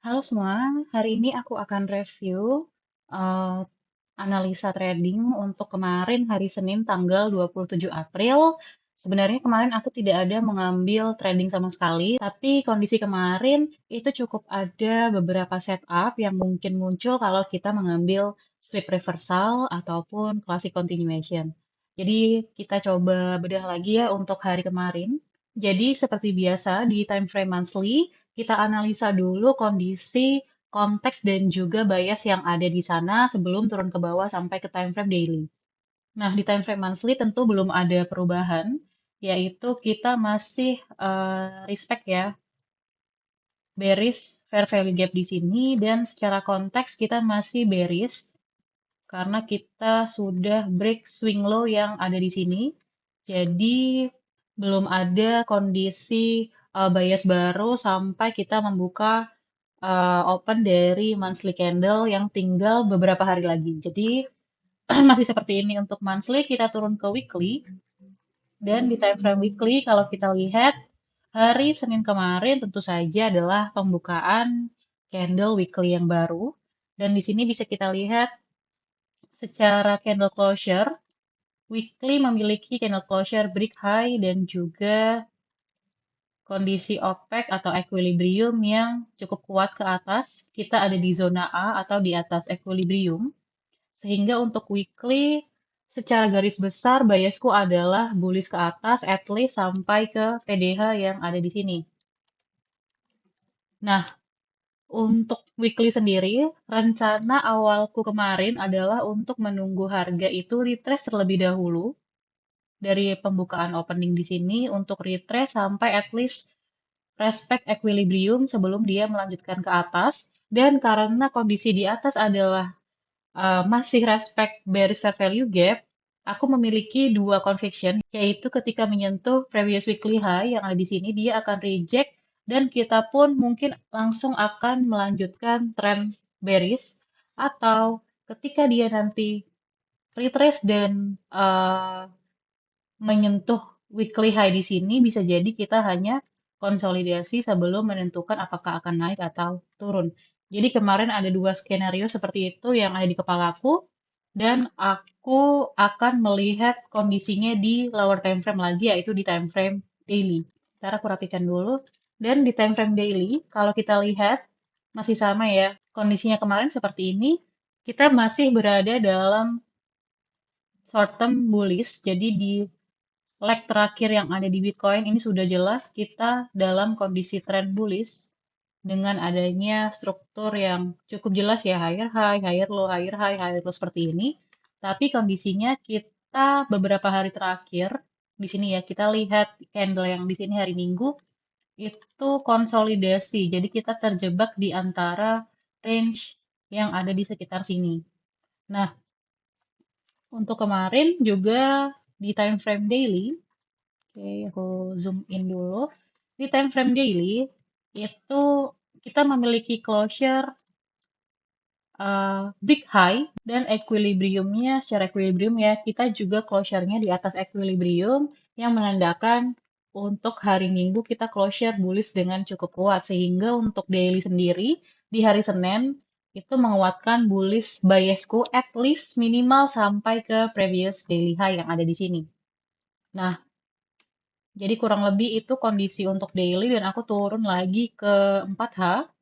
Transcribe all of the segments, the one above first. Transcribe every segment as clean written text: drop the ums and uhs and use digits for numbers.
Halo semua, hari ini aku akan review eh, analisa trading untuk kemarin hari Senin tanggal 27 April. Sebenarnya kemarin aku tidak ada mengambil trading sama sekali, tapi kondisi kemarin itu cukup ada beberapa setup yang mungkin muncul kalau kita mengambil sweep reversal ataupun classic continuation. Jadi kita coba bedah lagi ya untuk hari kemarin. Jadi seperti biasa di time frame monthly, kita analisa dulu kondisi, konteks, dan juga bias yang ada di sana sebelum turun ke bawah sampai ke time frame daily. Nah, di time frame monthly tentu belum ada perubahan, yaitu kita masih respect ya, bearish fair value gap di sini, dan secara konteks kita masih bearish karena kita sudah break swing low yang ada di sini. Jadi belum ada kondisi bias baru sampai kita membuka open dari monthly candle yang tinggal beberapa hari lagi. Jadi masih seperti ini untuk monthly, kita turun ke weekly. Dan di time frame weekly, kalau kita lihat hari Senin kemarin tentu saja adalah pembukaan candle weekly yang baru. Dan di sini bisa kita lihat secara candle closure, weekly memiliki candle closure break high dan juga kondisi OPEC atau equilibrium yang cukup kuat ke atas. Kita ada di zona A atau di atas equilibrium. Sehingga untuk weekly, secara garis besar biasku adalah bullish ke atas at least sampai ke PDH yang ada di sini. Nah, untuk weekly sendiri, rencana awalku kemarin adalah untuk menunggu harga itu retrace terlebih dahulu dari pembukaan opening di sini untuk retrace sampai at least respect equilibrium sebelum dia melanjutkan ke atas. Dan karena kondisi di atas adalah masih respect bearish fair value gap, aku memiliki dua conviction, yaitu ketika menyentuh previous weekly high yang ada di sini, dia akan reject dan kita pun mungkin langsung akan melanjutkan trend bearish, atau ketika dia nanti retrace dan menyentuh weekly high di sini, bisa jadi kita hanya konsolidasi sebelum menentukan apakah akan naik atau turun. Jadi kemarin ada dua skenario seperti itu yang ada di kepalaku, dan aku akan melihat kondisinya di lower time frame lagi, yaitu di time frame daily. Ntar aku rapikan dulu. Dan di time frame daily, kalau kita lihat, masih sama ya. Kondisinya kemarin seperti ini, kita masih berada dalam short term bullish, jadi di leg terakhir yang ada di Bitcoin ini sudah jelas kita dalam kondisi trend bullish dengan adanya struktur yang cukup jelas ya, higher high, higher low, higher high, higher low seperti ini. Tapi kondisinya kita beberapa hari terakhir di sini ya, kita lihat candle yang di sini hari Minggu itu konsolidasi. Jadi kita terjebak di antara range yang ada di sekitar sini. Nah, untuk kemarin juga di time frame daily, oke, aku zoom in dulu. Di time frame daily, itu kita memiliki closure big high dan equilibriumnya secara equilibrium ya, kita juga closure-nya di atas equilibrium yang menandakan untuk hari Minggu kita closure bullish dengan cukup kuat. Sehingga untuk daily sendiri, di hari Senin, itu menguatkan bullish biasku at least minimal sampai ke previous daily high yang ada di sini. Nah, jadi kurang lebih itu kondisi untuk daily dan aku turun lagi ke 4H.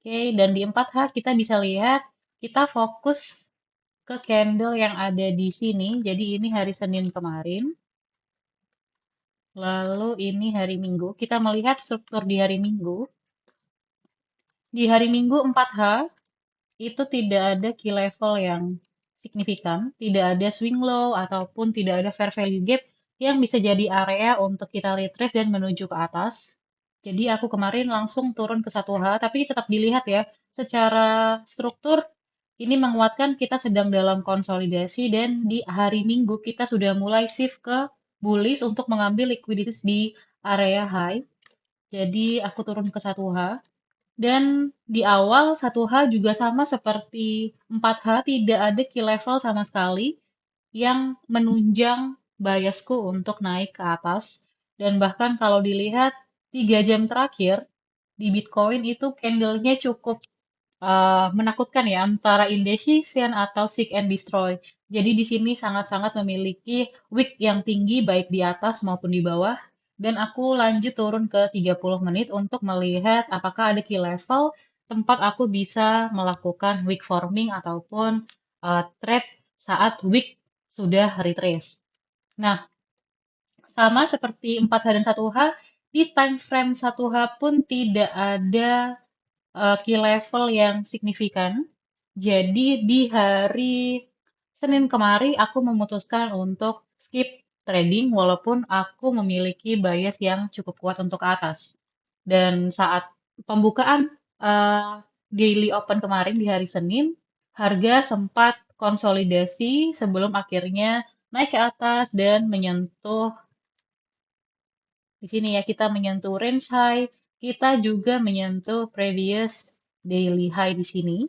Oke, dan di 4H kita bisa lihat kita fokus ke candle yang ada di sini. Jadi ini hari Senin kemarin. Lalu ini hari Minggu. Kita melihat struktur di hari Minggu. Di hari Minggu 4H itu tidak ada key level yang signifikan, tidak ada swing low ataupun tidak ada fair value gap yang bisa jadi area untuk kita retrace dan menuju ke atas. Jadi aku kemarin langsung turun ke 1H, tapi tetap dilihat ya, secara struktur ini menguatkan kita sedang dalam konsolidasi dan di hari Minggu kita sudah mulai shift ke bullish untuk mengambil liquiditas di area high. Jadi aku turun ke 1H. Dan di awal 1H juga sama seperti 4H, tidak ada key level sama sekali yang menunjang biasku untuk naik ke atas. Dan bahkan kalau dilihat 3 jam terakhir, di Bitcoin itu candlenya cukup menakutkan ya antara indecision atau seek and destroy. Jadi di sini sangat-sangat memiliki wick yang tinggi baik di atas maupun di bawah. Dan aku lanjut turun ke 30 menit untuk melihat apakah ada key level tempat aku bisa melakukan wick forming ataupun trade saat wick sudah retrace. Nah, sama seperti 4H dan 1H, di time frame 1H pun tidak ada key level yang signifikan. Jadi di hari Senin kemarin aku memutuskan untuk skip trading walaupun aku memiliki bias yang cukup kuat untuk ke atas. Dan saat pembukaan daily open kemarin di hari Senin, harga sempat konsolidasi sebelum akhirnya naik ke atas dan menyentuh di sini ya kita menyentuh range high, kita juga menyentuh previous daily high di sini.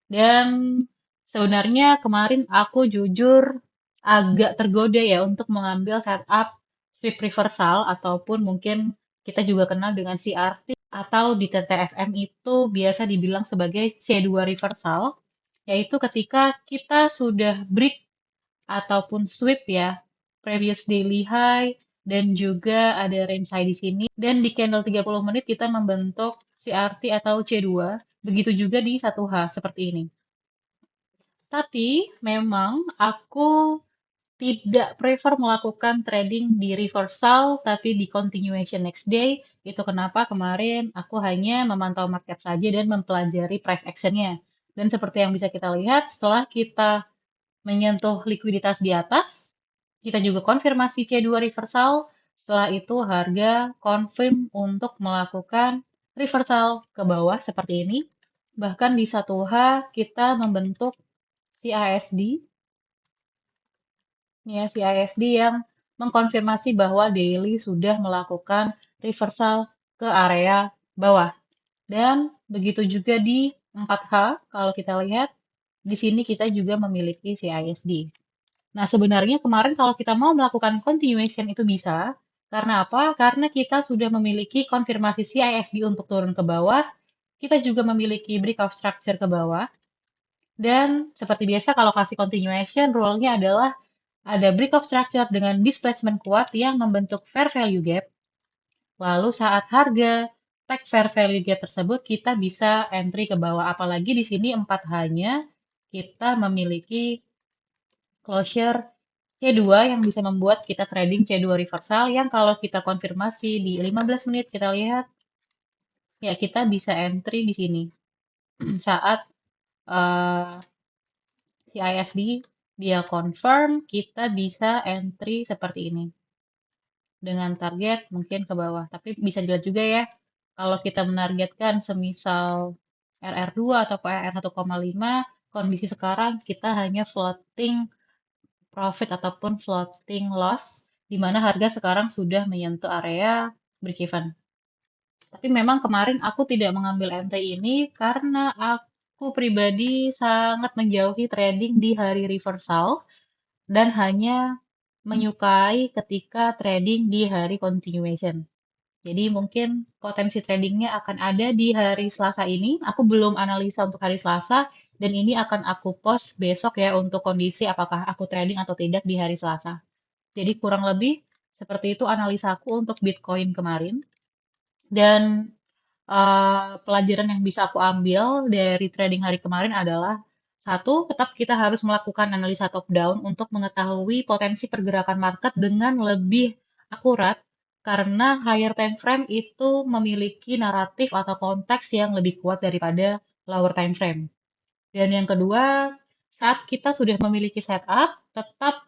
Dan sebenarnya kemarin aku jujur agak tergoda ya untuk mengambil setup sweep reversal ataupun mungkin kita juga kenal dengan CRT atau di TTFM itu biasa dibilang sebagai C2 reversal, yaitu ketika kita sudah break ataupun sweep ya, previous daily high, dan juga ada range high di sini. Dan di candle 30 menit kita membentuk CRT atau C2, begitu juga di 1H seperti ini. Tapi memang aku tidak prefer melakukan trading di reversal, tapi di continuation next day. Itu kenapa kemarin aku hanya memantau market saja dan mempelajari price actionnya. Dan seperti yang bisa kita lihat, setelah kita menyentuh likuiditas di atas, kita juga konfirmasi C2 reversal. Setelah itu harga confirm untuk melakukan reversal ke bawah seperti ini. Bahkan di 1H kita membentuk CASD, ya CASD yang mengkonfirmasi bahwa daily sudah melakukan reversal ke area bawah. Dan begitu juga di 4H, kalau kita lihat, di sini kita juga memiliki CISD. Nah, sebenarnya kemarin kalau kita mau melakukan continuation itu bisa. Karena apa? Karena kita sudah memiliki konfirmasi CISD untuk turun ke bawah. Kita juga memiliki breakout structure ke bawah. Dan seperti biasa kalau kasih continuation, rule-nya adalah ada breakout structure dengan displacement kuat yang membentuk fair value gap. Lalu saat harga tag fair value gap tersebut, kita bisa entry ke bawah. Apalagi di sini 4H-nya kita memiliki closure C2 yang bisa membuat kita trading C2 reversal yang kalau kita konfirmasi di 15 menit kita lihat ya kita bisa entry di sini saat uh, CISD dia confirm kita bisa entry seperti ini dengan target mungkin ke bawah tapi bisa dilihat juga ya kalau kita menargetkan semisal RR2 atau RR 1,5 kondisi sekarang kita hanya floating profit ataupun floating loss, di mana harga sekarang sudah menyentuh area break-even. Tapi memang kemarin aku tidak mengambil entry ini karena aku pribadi sangat menjauhi trading di hari reversal dan hanya menyukai ketika trading di hari continuation. Jadi mungkin potensi tradingnya akan ada di hari Selasa ini. Aku belum analisa untuk hari Selasa dan ini akan aku post besok ya untuk kondisi apakah aku trading atau tidak di hari Selasa. Jadi kurang lebih seperti itu analisa aku untuk Bitcoin kemarin. Dan pelajaran yang bisa aku ambil dari trading hari kemarin adalah satu, tetap kita harus melakukan analisa top down untuk mengetahui potensi pergerakan market dengan lebih akurat karena higher time frame itu memiliki naratif atau konteks yang lebih kuat daripada lower time frame. Dan yang kedua, saat kita sudah memiliki setup, tetap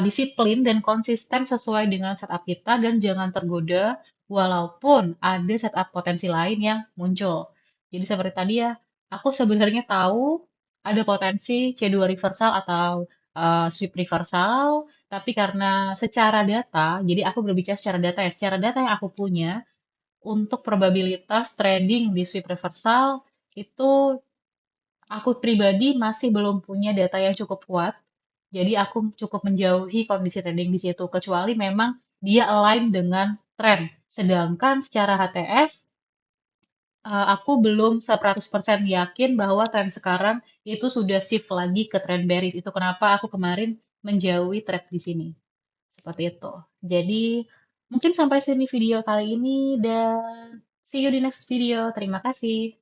disiplin dan konsisten sesuai dengan setup kita dan jangan tergoda walaupun ada setup potensi lain yang muncul. Jadi seperti tadi ya, aku sebenarnya tahu ada potensi C2 reversal atau sweep reversal, tapi karena secara data, jadi aku berbicara secara data ya, secara data yang aku punya untuk probabilitas trading di sweep reversal itu aku pribadi masih belum punya data yang cukup kuat, jadi aku cukup menjauhi kondisi trading di situ, kecuali memang dia align dengan tren. Sedangkan secara HTF, Aku belum 100% yakin bahwa tren sekarang itu sudah shift lagi ke tren bearish. Itu kenapa aku kemarin menjauhi trade di sini. Seperti itu. Jadi, mungkin sampai sini video kali ini dan see you di next video. Terima kasih.